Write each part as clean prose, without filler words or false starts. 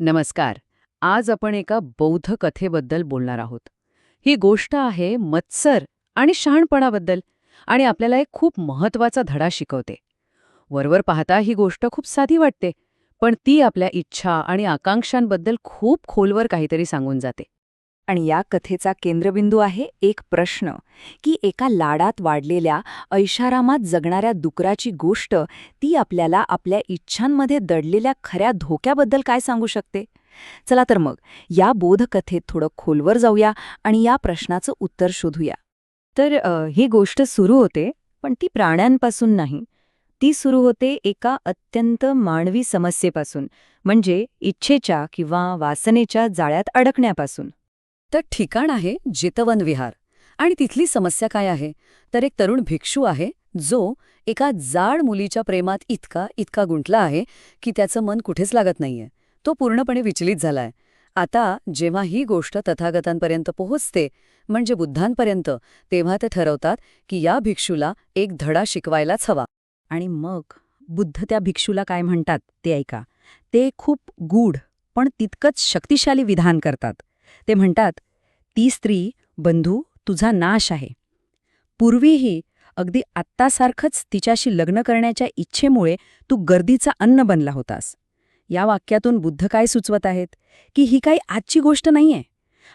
नमस्कार. आज आपण एका बौद्ध कथेबद्दल बोलणार आहोत. ही गोष्ट आहे मत्सर आणि शहाणपणाबद्दल आणि आपल्याला एक खूप महत्वाचा धडा शिकवते. वरवर पाहता ही गोष्ट खूप साधी वाटते, पण ती आपल्या इच्छा आणि आकांक्षांबद्दल खूप खोलवर काहीतरी सांगून जाते. आणि या कथेचा केंद्रबिंदू आहे एक प्रश्न की एका लाडात वाढलेल्या ऐशारामात जगणाऱ्या डुकराची गोष्ट ती आपल्याला आपल्या इच्छांमध्ये दडलेल्या खऱ्या धोक्याबद्दल काय सांगू शकते. चला तर मग या बोधकथेत थोडं खोलवर जाऊया आणि या प्रश्नाचं उत्तर शोधूया. तर ही गोष्ट सुरू होते, पण ती प्राण्यांपासून नाही. ती सुरू होते एका अत्यंत मानवी समस्येपासून, म्हणजे इच्छेच्या किंवा वासनेच्या जाळ्यात अडकण्यापासून. तर ठिकाण आहे जेतवन विहार आणि तिथली समस्या काय आहे तर एक तरुण भिक्षू आहे जो एका जाड मुलीच्या प्रेमात इतका इतका गुंतला आहे की त्याचं मन कुठेच लागत नाहीये. तो पूर्णपणे विचलित झालाय. आता जेव्हा ही गोष्ट तथागतांपर्यंत पोहोचते, म्हणजे बुद्धांपर्यंत, तेव्हा ते ठरवतात की या भिक्षूला एक धडा शिकवायलाच हवा. आणि मग बुद्ध त्या भिक्षूला काय म्हणतात ते ऐका. ते खूप गूढ पण तितकंच शक्तिशाली विधान करतात. ते म्हणतात, ती स्त्री बंधू तुझा नाश आहे. पूर्वीही अगदी आत्तासारखंच तिच्याशी लग्न करण्याच्या इच्छेमुळे तू गर्दीचा अन्न बनला होतास. या वाक्यातून बुद्ध काय सुचवत आहेत की ही काही आजची गोष्ट नाहीये.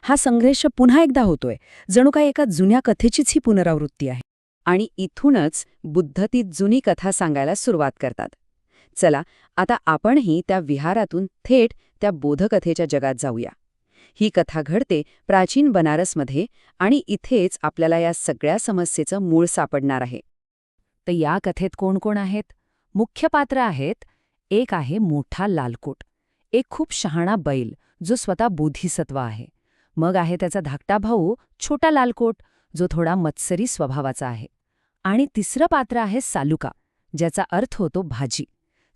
हा संघर्ष पुन्हा एकदा होतोय, जणू काही एका जुन्या कथेचीच ही पुनरावृत्ती आहे. आणि इथूनच बुद्ध ती जुनी कथा सांगायला सुरुवात करतात. चला आता आपणही त्या विहारातून थेट त्या बोधकथेच्या जगात जाऊया. ही कथा घडते प्राचीन बनारसमध्ये आणि इथेच आपल्याला या सगळ्या समस्येचं मूळ सापडणार आहे. तर या कथेत कोण कोण आहेत? मुख्य पात्र आहेत. एक आहे मोठा लालकोट, एक खूप शहाणा बैल जो स्वतः बोधिसत्व आहे. मग आहे त्याचा धाकटा भाऊ छोटा लालकोट, जो थोडा मत्सरी स्वभावाचा आहे. आणि तिसरं पात्र आहे सालुका, ज्याचा अर्थ होतो भाजी.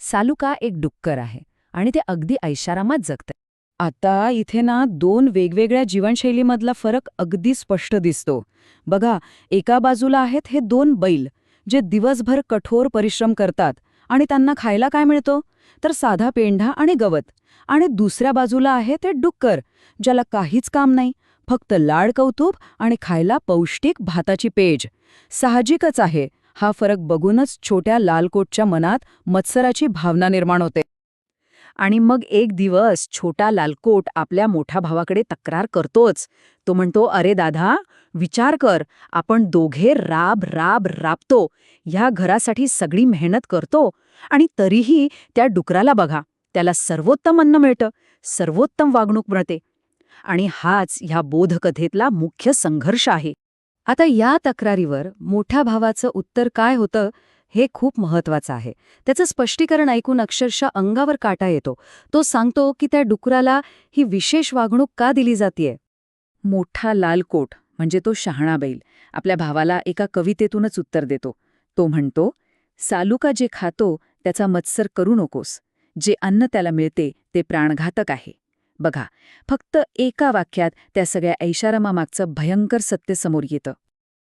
सालुका एक डुक्कर आहे आणि ते अगदी ऐशारामात जगते. आता इथे ना दोन वेगवेगळ्या जीवनशैलीमधला फरक अगदी स्पष्ट दिसतो. बघा, एका बाजूला आहेत हे दोन बैल जे दिवसभर कठोर परिश्रम करतात आणि त्यांना खायला काय मिळतो तर साधा पेंढा आणि गवत. आणि दुसऱ्या बाजूला आहे ते डुक्कर, ज्याला काहीच काम नाही, फक्त लाड कौतुक आणि खायला पौष्टिक भाताची पेज. साहजिकच आहे, हा फरक बघूनच छोट्या लालकोटच्या मनात मत्सराची भावना निर्माण होते. आणि मग एक दिवस छोटा लालकोट आपल्या मोठ्या भावाकडे तक्रार करतोच. तो म्हणतो, अरे दादा, विचार कर, आपण दोघे राब राब राबतो, ह्या घरासाठी सगळी मेहनत करतो, आणि तरीही त्या डुकराला बघा, त्याला सर्वोत्तम अन्न मिळतं, सर्वोत्तम वागणूक मिळते. आणि हाच ह्या बोधकथेतला मुख्य संघर्ष आहे. आता या तक्रारीवर मोठ्या भावाचं उत्तर काय होतं हे खूप महत्वाचं आहे. त्याचं स्पष्टीकरण ऐकून अक्षरशः अंगावर काटा येतो. तो सांगतो की त्या डुकराला ही विशेष वागणूक का दिली जातीये. मोठा लालकोट म्हणजे तो शहाणा बैल आपल्या भावाला एका कवितेतूनच उत्तर देतो. तो म्हणतो, सालुका जे खातो त्याचा मत्सर करू नकोस, जे अन्न त्याला मिळते ते प्राणघातक आहे. बघा, फक्त एका वाक्यात त्या सगळ्या ऐशारामामागचं भयंकर सत्य समोर येतं.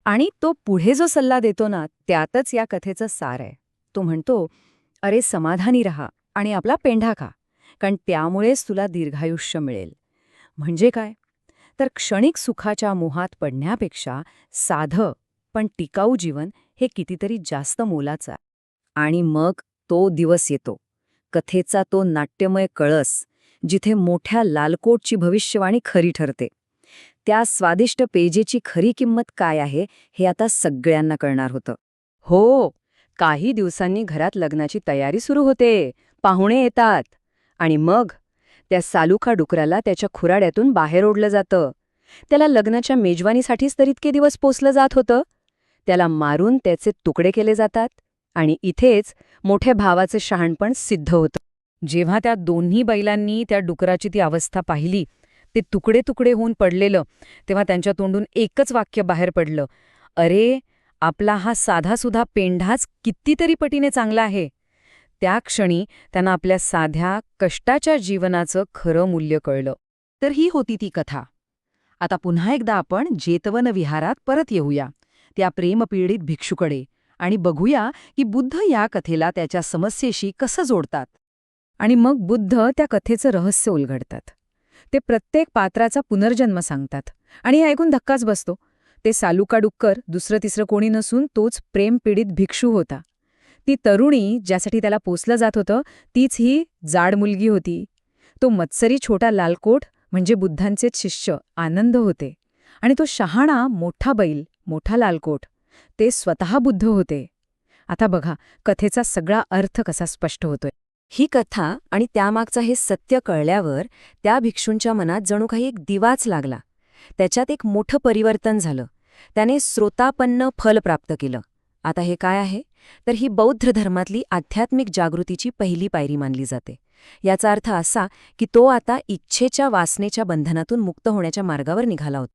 आणि तो पुढे जो सल्ला देतो ना, त्यातच या कथेचं सार आहे. तो म्हणतो, अरे समाधानी रहा आणि आपला पेंढा खा, कारण त्यामुळेच तुला दीर्घायुष्य मिळेल. म्हणजे काय तर क्षणिक सुखाच्या मोहात पडण्यापेक्षा साधं पण टिकाऊ जीवन हे कितीतरी जास्त मोलाचं आहे. आणि मग तो दिवस येतो, कथेचा तो नाट्यमय कळस, जिथे मोठ्या लालकोटची भविष्यवाणी खरी ठरते. त्या स्वादिष्ट पेजेची खरी किंमत काय आहे हे आता सगळ्यांना कळणार होतं. हो, काही दिवसांनी घरात लग्नाची तयारी सुरू होते, पाहुणे येतात. आणि मग त्या सालुका डुकराला त्याच्या खुराड्यातून बाहेर ओढलं जातं. त्याला लग्नाच्या मेजवानीसाठीच तर इतके दिवस पोसलं जात होतं. त्याला मारून त्याचे तुकडे केले जातात. आणि इथेच मोठ्या भावाचं शहाणपण सिद्ध होतं. जेव्हा त्या दोन्ही बैलांनी त्या डुकराची ती अवस्था पाहिली, ते तुकडे तुकडे होऊन पडलेलं, तेव्हा त्यांच्या तोंडून एकच वाक्य बाहेर पडलं, अरे, आपला हा साधासुधा पेंढाच कितीतरी पटीने चांगला आहे. त्या क्षणी त्यांना आपल्या साध्या कष्टाच्या जीवनाचं खरं मूल्य कळलं. तर ही होती ती कथा. आता पुन्हा एकदा आपण जेतवन विहारात परत येऊया, त्या प्रेमपीडित भिक्षूकडे, आणि बघूया की बुद्ध या कथेला त्याच्या समस्येशी कसं जोडतात. आणि मग बुद्ध त्या कथेचं रहस्य उलगडतात. ते प्रत्येक पात्राचा पुनर्जन्म सांगतात आणि हे ऐकून धक्काच बसतो. ते सालुकाडुक्कर दुसरं तिसरं कोणी नसून तोच प्रेमपीडित भिक्षू होता. ती तरुणी ज्यासाठी त्याला पोसलं जात होतं तीच ही जाड मुलगी होती. तो मत्सरी छोटा लालकोट म्हणजे बुद्धांचेच शिष्य आनंद होते. आणि तो शहाणा मोठा बैल मोठा लालकोट ते स्वतः बुद्ध होते. आता बघा कथेचा सगळा अर्थ कसा स्पष्ट होतोय. ही कथा आणि त्यामागचं हे सत्य कळल्यावर त्या भिक्षूंच्या मनात जणू काही एक दिवाच लागला. त्याच्यात एक मोठं परिवर्तन झालं. त्याने श्रोतापन्न फल प्राप्त केलं. आता हे काय आहे तर ही बौद्ध धर्मातली आध्यात्मिक जागृतीची पहिली पायरी मानली जाते. याचा अर्थ असा की तो आता इच्छेच्या वासनेच्या बंधनातून मुक्त होण्याच्या मार्गावर निघाला होता.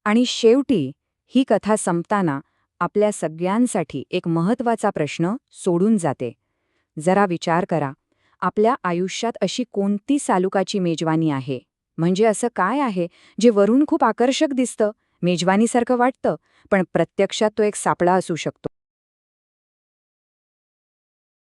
आणि शेवटी ही कथा संपताना आपल्या सगळ्यांसाठी एक महत्त्वाचा प्रश्न सोडून जाते. जरा विचार करा, आपल्या आयुष्यात अशी कोणती सालुकाची मेजवानी आहे? म्हणजे असं काय आहे जे वरून खूप आकर्षक दिसतं, मेजवानीसारखं वाटतं, पण प्रत्यक्षात तो एक सापळा असू शकतो.